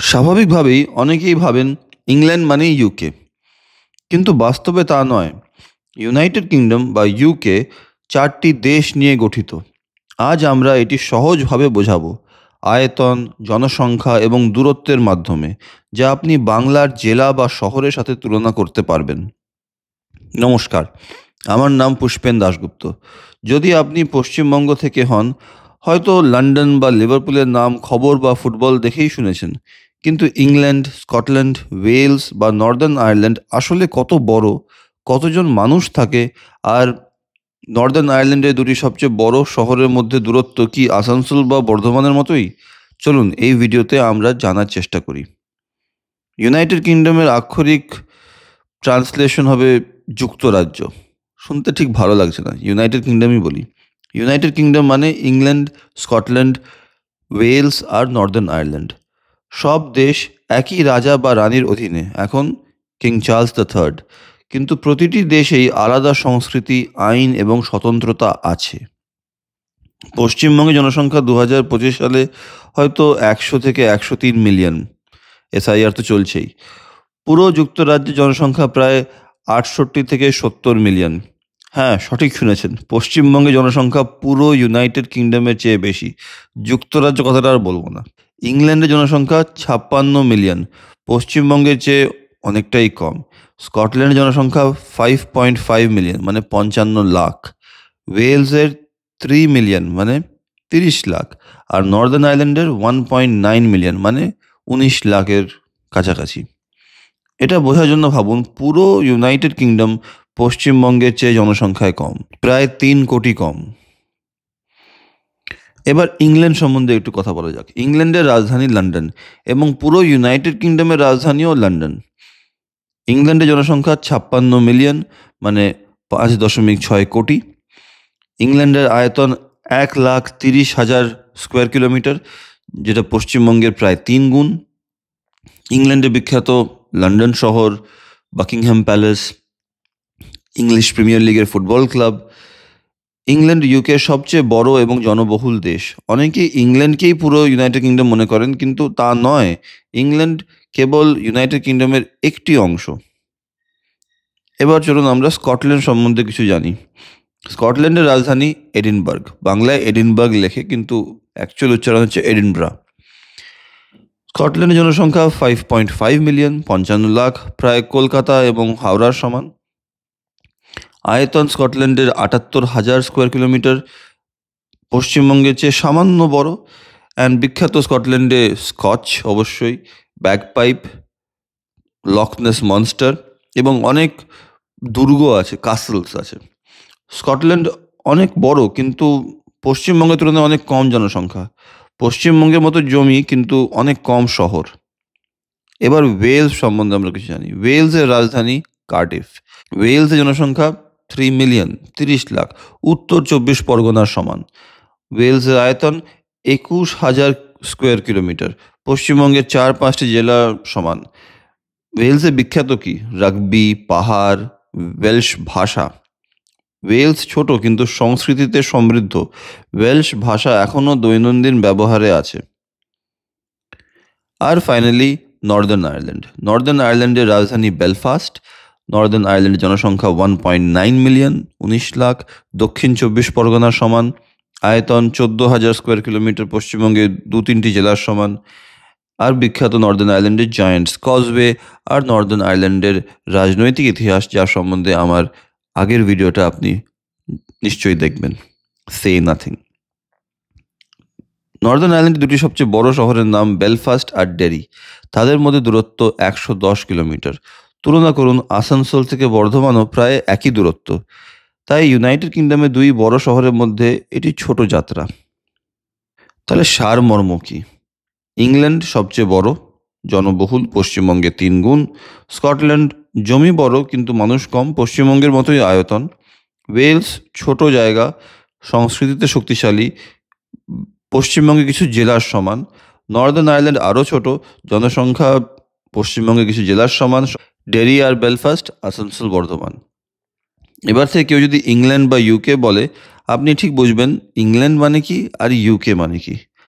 স্বাভাবিকভাবেই অনেকেই ভাবেন ইংল্যান্ড মানেই ইউকে, কিন্তু বাস্তবে তা নয়। ইউনাইটেড কিংডম বা ইউকে ৪টি দেশ নিয়ে গঠিত। আজ আমরা এটি সহজভাবে বোঝাবো, আয়তন, জনসংখ্যা এবং দূরত্বের মাধ্যমে, যা আপনি বাংলার জেলা বা শহরের সাথে তুলনা করতে পারবেন। নমস্কার, আমার নাম পুষ্পেন দাশগুপ্ত। যদি আপনি পশ্চিমবঙ্গ থেকে হন, হয়তো লন্ডন বা লিভারপুলের নাম খবর বা ফুটবল দেখেই শুনেছেন। কিন্তু ইংল্যান্ড, স্কটল্যান্ড, ওয়েলস বা নর্দার্ন আয়ারল্যান্ড আসলে কত বড়, কতজন মানুষ থাকে, আর নর্দার্ন আয়ারল্যান্ডের দুটি সবচেয়ে বড় শহরের মধ্যে দূরত্ব কি আসানসোল বা বর্ধমানের মতোই? চলুন এই ভিডিওতে আমরা জানার চেষ্টা করি। ইউনাইটেড কিংডমের আক্ষরিক ট্রান্সলেশন হবে যুক্তরাজ্য। শুনতে ঠিক ভালো লাগছে না, ইউনাইটেড কিংডমই বলি। ইউনাইটেড কিংডম মানে ইংল্যান্ড, স্কটল্যান্ড, ওয়েলস আর নর্দার্ন আয়ারল্যান্ড। সব দেশ একই রাজা বা রানীর অধীনে, এখন কিং চার্লস III। কিন্তু প্রতিটি দেশেই আলাদা সংস্কৃতি, আইন এবং স্বতন্ত্রতা আছে। পশ্চিমবঙ্গে জনসংখ্যা 2025 সালে হয়তো 100 থেকে 103 মিলিয়ন। এসআইআর তো চলছেই। পুরো যুক্তরাজ্যে জনসংখ্যা প্রায় 68 থেকে 70 মিলিয়ন। হ্যাঁ, সঠিক শুনেছেন, পশ্চিমবঙ্গে জনসংখ্যা পুরো ইউনাইটেড কিংডমের চেয়ে বেশি। যুক্তরাজ্য কথাটা আর বলবো না। ইংল্যান্ডে জনসংখ্যা 56 মিলিয়ন, পশ্চিমবঙ্গের চেয়ে অনেকটাই কম। স্কটল্যান্ডের জনসংখ্যা 5.5 মিলিয়ন, মানে 55 লাখ। ওয়েলসের 3 মিলিয়ন, মানে 30 লাখ। আর নর্দার্ন আয়ারল্যান্ডের 1.9 মিলিয়ন, মানে 19 লাখের কাছাকাছি। এটা বোঝার জন্য ভাবুন, পুরো ইউনাইটেড কিংডম পশ্চিমবঙ্গের চেয়ে জনসংখ্যায় কম, প্রায় 3 কোটি কম। এবার ইংল্যান্ড সম্বন্ধে একটু কথা বলা যাক। ইংল্যান্ডের রাজধানী লন্ডন এবং পুরো ইউনাইটেড কিংডমের রাজধানীও লন্ডন। ইংল্যান্ডের জনসংখ্যা 56 মিলিয়ন, মানে 5.6 কোটি। ইংল্যান্ডের আয়তন 1,30,000 স্কোয়ার কিলোমিটার, যেটা পশ্চিমবঙ্গের প্রায় 3 গুণ। ইংল্যান্ডে বিখ্যাত লন্ডন শহর, বাকিংহাম প্যালেস, ইংলিশ প্রিমিয়ার লিগের ফুটবল ক্লাব। ইংল্যান্ড ইউকের সবচেয়ে বড় এবং জনবহুল দেশ। অনেকেই ইংল্যান্ডকেই পুরো ইউনাইটেড কিংডম মনে করেন, কিন্তু তা নয়। ইংল্যান্ড কেবল ইউনাইটেড কিংডমের একটি অংশ। এবার চলুন আমরা স্কটল্যান্ড সম্বন্ধে কিছু জানি। স্কটল্যান্ডের রাজধানী এডিনবার্গ, বাংলায় এডিনবার্গ লেখে, কিন্তু অ্যাকচুয়াল উচ্চারণ হচ্ছে এডিনব্রা। স্কটল্যান্ডের জনসংখ্যা 5.5 মিলিয়ন, 55 লাখ, প্রায় কলকাতা এবং হাওড়ার সমান। আয়তন স্কটল্যান্ডের 78,000 স্কোয়ার কিলোমিটার, পশ্চিমবঙ্গের চেয়ে সামান্য বড়। অ্যান্ড বিখ্যাত স্কটল্যান্ডে স্কচ অবশ্যই, ব্যাগপাইপ, লকনেস মনস্টার এবং অনেক দুর্গ আছে, কাসলস আছে। স্কটল্যান্ড অনেক বড়, কিন্তু পশ্চিমবঙ্গের তুলনায় অনেক কম জনসংখ্যা। পশ্চিমবঙ্গের মতো জমি, কিন্তু অনেক কম শহর। এবার ওয়েলস সম্বন্ধে আমরা কিছু জানি। ওয়েলসের রাজধানী কার্ডিফ। ওয়েলসের জনসংখ্যা 3 মিলিয়ন, 30 লাখ, উত্তর 24 পরগনার সমান। ওয়েলসের আয়তন 21,000 স্কোয়ার কিলোমিটার, পশ্চিমবঙ্গের 4-5টি জেলার সমান। ওয়েলসে বিখ্যাত কি? রাগবি, পাহাড়, ওয়েলশ ভাষা। ওয়েলস ছোট কিন্তু সংস্কৃতিতে সমৃদ্ধ। ওয়েলশ ভাষা এখনও দৈনন্দিন ব্যবহারে আছে। আর ফাইনালি নর্দার্ন আয়ারল্যান্ড। নর্দার্ন আয়ারল্যান্ডের রাজধানী বেলফাস্ট। নর্দার্ন আয়ারল্যান্ডের জনসংখ্যা 1.9 মিলিয়ন, 19 লাখ, দক্ষিণ 24 পরগনার সমান। আয়তন 14,000 স্কোয়ার কিলোমিটার, পশ্চিমবঙ্গের 2-3টি জেলার সমান। আর বিখ্যাত নর্দার্ন আয়ারল্যান্ডের জায়ান্টস কজওয়ে আর নর্দার্ন আয়ারল্যান্ডের রাজনৈতিক ইতিহাস, যার সম্বন্ধে আমার আগের ভিডিওটা আপনি নিশ্চয়ই দেখবেন, সে নাথিং। নর্দার্ন আয়ারল্যান্ডের দুটি সবচেয়ে বড় শহরের নাম বেলফাস্ট আর ডেরি। তাদের মধ্যে দূরত্ব 110 কিলোমিটার। তুলনা করুন, আসানসোল থেকে বর্ধমানও প্রায় একই দূরত্ব। তাই ইউনাইটেড কিংডমের দুই বড় শহরের মধ্যে এটি ছোট যাত্রা। তাহলে সারমর্ম কি? ইংল্যান্ড সবচেয়ে বড়, জনবহুল, পশ্চিমবঙ্গের 3 গুণ। স্কটল্যান্ড জমি বড় কিন্তু মানুষ কম, পশ্চিমবঙ্গের মতোই আয়তন। ওয়েলস ছোট জায়গা, সংস্কৃতিতে শক্তিশালী, পশ্চিমবঙ্গে কিছু জেলার সমান। নর্দার্ন আয়ারল্যান্ড আরও ছোট, জনসংখ্যা পশ্চিমবঙ্গে কিছু জেলার সমান। ডেরি আর বেলফাস্ট আসানসোল বর্ধমান। এবার থেকে কেউ যদি ইংল্যান্ড বা ইউকে বলে, আপনি ঠিক বুঝবেন ইংল্যান্ড মানে কি আর ইউকে মানে কি।